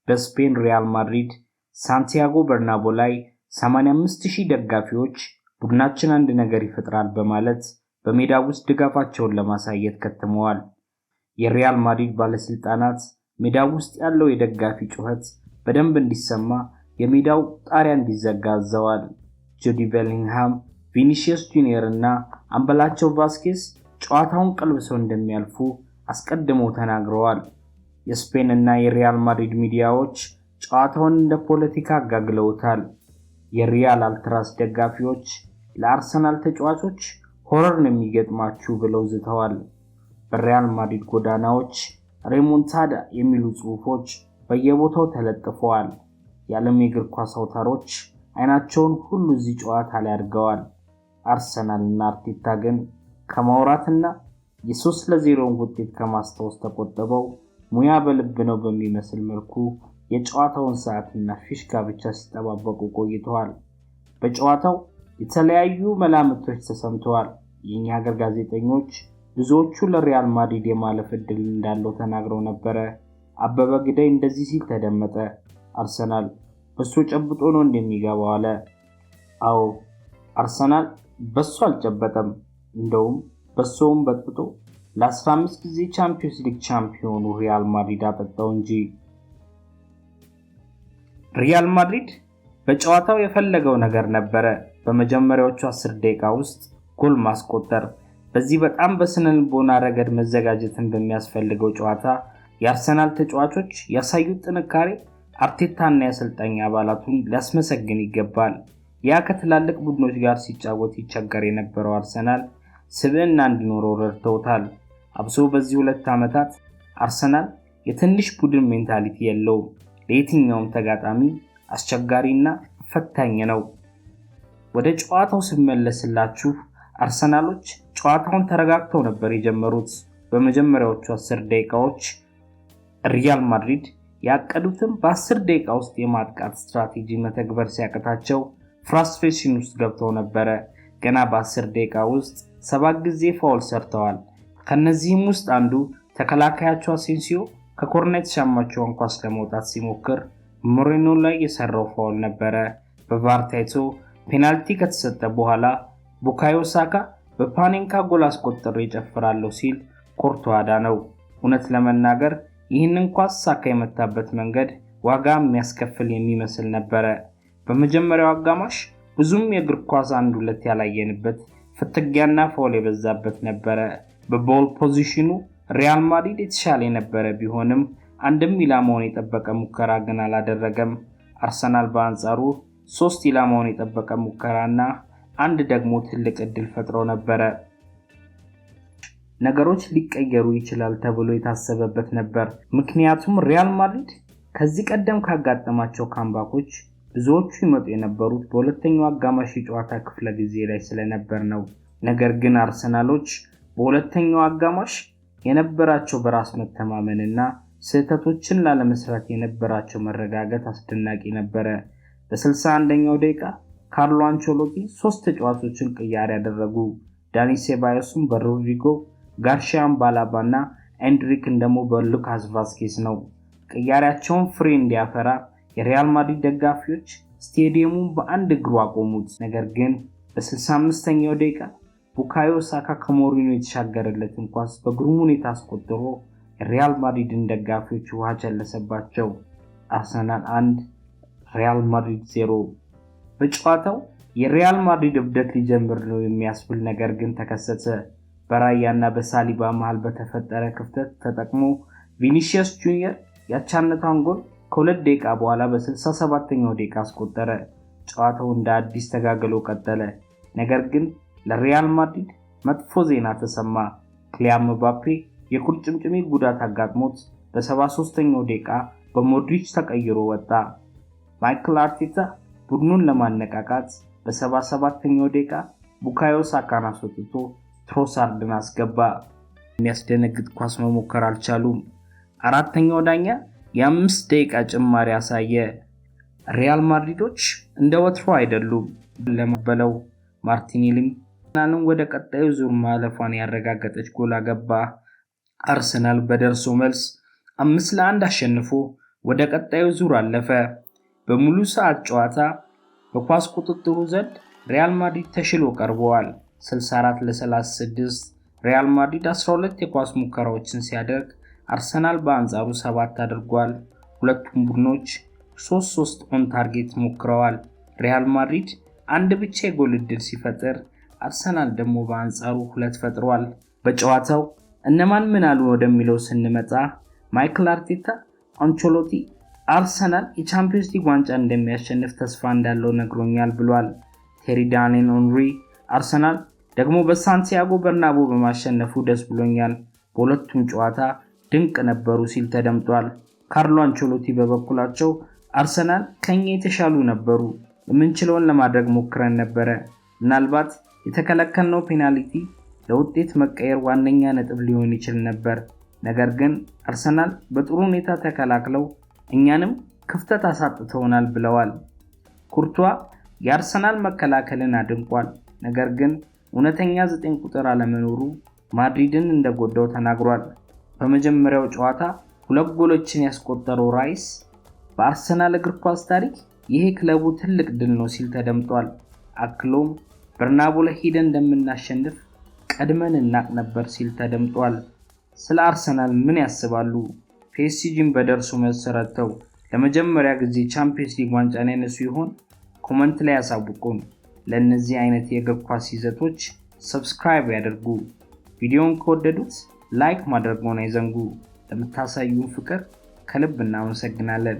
በስፔን ሪያል ማድሪድ ሳንቲያጎ በርናቦ ላይ 85000 ደጋፊዎች ቡድናችን አንድ ነገር ይፈጥራል በማለት በሜዳው ውስጥ ድጋፋቸውን ለማሳየት ከትመዋል። የሪያል ማድሪድ ባለስልጣናት ሜዳው ውስጥ ያለው የደጋፊ ጩኸት በደንብ እንዲሰማ የሜዳው ጣሪያ እንዲዘጋ አዘዋል። ጁዲ ቤሊንግሃም፣ ቪኒሲየስ ጁኒየር እና አምበላቸው ቫስኬዝ ጨዋታውን ቀልብሰው እንደሚያልፉ አስቀድመው ተናግረዋል። የስፔን እና የሪያል ማድሪድ ሚዲያዎች ጨዋታውን እንደ ፖለቲካ አጋግለውታል። የሪያል አልትራስ ደጋፊዎች ለአርሰናል ተጫዋቾች ሆረር ነው የሚገጥማችሁ ብለው ዝተዋል። በሪያል ማድሪድ ጎዳናዎች ሬሞንታዳ የሚሉ ጽሑፎች በየቦታው ተለጥፈዋል። የዓለም የእግር ኳስ አውታሮች አይናቸውን ሁሉ እዚህ ጨዋታ ላይ አድርገዋል። አርሰናል እና አርቴታ ግን ከማውራትና የ3-0 ውጤት ከማስታወስ ተቆጥበው ሙያ በልብ ነው በሚመስል መልኩ የጨዋታውን ሰዓትና ፊሽካ ብቻ ሲጠባበቁ ቆይተዋል። በጨዋታው የተለያዩ መላምቶች ተሰምተዋል። የኛ ሀገር ጋዜጠኞች ብዙዎቹ ለሪያል ማድሪድ የማለፍ እድል እንዳለው ተናግረው ነበር። አበበ ግዳይ እንደዚህ ሲል ተደመጠ። አርሰናል በሱ ጨብጦ ነው እንደሚገባው አለ። አዎ አርሰናል በሱ አልጨበጠም፣ እንደውም በሱም በጥብጦ ለ15 ጊዜ ቻምፒየንስ ሊግ ቻምፒዮኑ ሪያል ማድሪድ አጠጣው እንጂ። ሪያል ማድሪድ በጨዋታው የፈለገው ነገር ነበረ። በመጀመሪያዎቹ 10 ደቂቃ ውስጥ ጎል ማስቆጠር። በዚህ በጣም በስነልቦና ረገድ መዘጋጀትን በሚያስፈልገው ጨዋታ የአርሰናል ተጫዋቾች ያሳዩት ጥንካሬ አርቴታና የአሰልጣኝ አባላቱን ሊያስመሰግን ይገባል። ያ ከትላልቅ ቡድኖች ጋር ሲጫወት ይቸገር የነበረው አርሰናል ስብዕና እንዲኖረው ረድተውታል። አብሶ በዚህ 2 ዓመታት አርሰናል የትንሽ ቡድን ሜንታሊቲ የለውም። ለየትኛውም ተጋጣሚ አስቸጋሪና ፈታኝ ነው። ወደ ጨዋታው ስመለስላችሁ አርሰናሎች ጨዋታውን ተረጋግተው ነበር የጀመሩት። በመጀመሪያዎቹ 10 ደቂቃዎች ሪያል ማድሪድ ያቀዱትን በ10 ደቂቃ ውስጥ የማጥቃት ስትራቴጂ መተግበር ሲያቀታቸው ፍራስትሬሽን ውስጥ ገብተው ነበር። ገና በ10 ደቂቃ ውስጥ 7 ጊዜ ፋውል ሰርተዋል። ከነዚህም ውስጥ አንዱ ተከላካያቸው አሴንሲዮ ከኮርነር የተሻማቸውን ኳስ ለመውጣት ሲሞክር ሞሬኖ ላይ የሰራው ፋውል ነበር። በቫር ታይቶ ፔናልቲ ከተሰጠ በኋላ ቡካዮ ሳካ በፓኔንካ ጎል አስቆጥሬ እጨፍራለሁ ሲል ኮርቶዋዳ ነው። እውነት ለመናገር ይህንን ኳስ ሳካ የመታበት መንገድ ዋጋ የሚያስከፍል የሚመስል ነበር። በመጀመሪያው አጋማሽ ብዙም የእግር ኳስ 1-2 ያላየንበት ፍትጊያና ፋውል የበዛበት ነበር። በቦል ፖዚሽኑ ሪያል ማድሪድ የተሻለ የነበረ ቢሆንም አንድም ኢላማውን የጠበቀ ሙከራ ግን አላደረገም። አርሰናል በአንጻሩ 3 ኢላማውን የጠበቀ ሙከራና አንድ ደግሞ ትልቅ እድል ፈጥሮ ነበር። ነገሮች ሊቀየሩ ይችላል ተብሎ የታሰበበት ነበር። ምክንያቱም ሪያል ማድሪድ ከዚህ ቀደም ካጋጠማቸው ካምባኮች ብዙዎቹ ይመጡ የነበሩት በሁለተኛው አጋማሽ የጨዋታ ክፍለ ጊዜ ላይ ስለነበር ነው። ነገር ግን አርሰናሎች በሁለተኛው አጋማሽ የነበራቸው በራስ መተማመንና ስህተቶችን ላለመስራት የነበራቸው መረጋጋት አስደናቂ ነበር። በ61ኛው ደቂቃ ካርሎ አንቸሎቲ 3 ተጫዋቾችን ቅያሬ ያደረጉ። ዳኒ ሴባዮስን በሮድሪጎ ጋርሺያን ባላባና ኤንድሪክን ደግሞ በሉካስ ቫስኬዝ ነው። ቅያሬያቸውን ፍሬ እንዲያፈራ የሪያል ማድሪድ ደጋፊዎች ስቴዲየሙን በአንድ እግሩ አቆሙት። ነገር ግን በ65ኛው ደቂቃ ቡካዮ ሳካ ከሞሪኖ የተሻገረለትን ኳስ በግሩም ሁኔታ አስቆጥሮ የሪያል ማድሪድን ደጋፊዎች ውሃ ቸለሰባቸው። አርሰናል 1 ሪያል ማድሪድ 0። በጨዋታው የሪያል ማድሪድ እብደት ሊጀምር ነው የሚያስብል ነገር ግን ተከሰተ። በራያና በሳሊባ መሃል በተፈጠረ ክፍተት ተጠቅሞ ቪኒሲየስ ጁኒየር ያቻነታን ጎል ከ2 ደቂቃ በኋላ በ67ኛው ደቂቃ አስቆጠረ። ጨዋታው እንደ አዲስ ተጋግሎ ቀጠለ። ነገር ግን ለሪያል ማድሪድ መጥፎ ዜና ተሰማ። ክሊያን ምባፔ የቁርጭምጭሚት ጉዳት አጋጥሞት በ73ኛው ደቂቃ በሞድሪች ተቀይሮ ወጣ። ማይክል አርቴታ ቡድኑን ለማነቃቃት በ77ኛው ደቂቃ ቡካዮ ሳካን አስወጥቶ ትሮሳርድን አስገባ። የሚያስደነግጥ ኳስ መሞከር አልቻሉም። አራተኛው ዳኛ የ5 ደቂቃ ጭማሪ አሳየ። ሪያል ማድሪዶች እንደ ወትሮ አይደሉም። ለማበለው ማርቲኔሊም አርሰናልን ወደ ቀጣዩ ዙር ማለፏን ያረጋገጠች ጎል አገባ። አርሰናል በደርሶ መልስ 5-1 አሸንፎ ወደ ቀጣዩ ዙር አለፈ። በሙሉ ሰዓት ጨዋታ በኳስ ቁጥጥሩ ዘንድ ሪያል ማድሪድ ተሽሎ ቀርበዋል። 64 ለ36። ሪያል ማድሪድ 12 የኳስ ሙከራዎችን ሲያደርግ አርሰናል በአንጻሩ 7 አድርጓል። ሁለቱም ቡድኖች 3 ኦን ታርጌት ሞክረዋል። ሪያል ማድሪድ አንድ ብቻ የጎል ዕድል ሲፈጥር አርሰናል ደግሞ በአንጻሩ 2 ፈጥሯል። በጨዋታው እነማን ምን አሉ ወደሚለው ስንመጣ ማይክል አርቴታ አንቸሎቲ አርሰናል የቻምፒየንስ ሊግ ዋንጫ እንደሚያሸንፍ ተስፋ እንዳለው ነግሮኛል ብሏል። ቴሪ ዳንኤል ኦንሪ አርሰናል ደግሞ በሳንቲያጎ በርናቦ በማሸነፉ ደስ ብሎኛል፣ በሁለቱም ጨዋታ ድንቅ ነበሩ ሲል ተደምጧል። ካርሎ አንቸሎቲ በበኩላቸው አርሰናል ከኛ የተሻሉ ነበሩ፣ የምንችለውን ለማድረግ ሞክረን ነበረ። ምናልባት የተከለከልነው ፔናልቲ ለውጤት መቀየር ዋነኛ ነጥብ ሊሆን ይችል ነበር። ነገር ግን አርሰናል በጥሩ ሁኔታ ተከላክለው እኛንም ክፍተት አሳጥተውናል ብለዋል። ኩርቷ የአርሰናል መከላከልን አድንቋል። ነገር ግን እውነተኛ 9 ቁጥር አለመኖሩ ማድሪድን እንደጎዳው ተናግሯል። በመጀመሪያው ጨዋታ 2 ጎሎችን ያስቆጠረው ራይስ በአርሰናል እግር ኳስ ታሪክ ይሄ ክለቡ ትልቅ ድል ነው ሲል ተደምጧል። አክሎም በርናቦ ላይ ሄደን እንደምናሸንፍ ቀድመን እናቅ ነበር ሲል ተደምጧል። ስለ አርሰናል ምን ያስባሉ? ፒኤስጂን በደርሶ መልስ ረተው ለመጀመሪያ ጊዜ ቻምፒየንስ ሊግ ዋንጫን ያነሱ ይሆን? ኮመንት ላይ ያሳውቁን። ለእነዚህ አይነት የእግር ኳስ ይዘቶች ሰብስክራይብ ያደርጉ። ቪዲዮውን ከወደዱት ላይክ ማድረግዎን አይዘንጉ። ለምታሳዩን ፍቅር ከልብ እናመሰግናለን።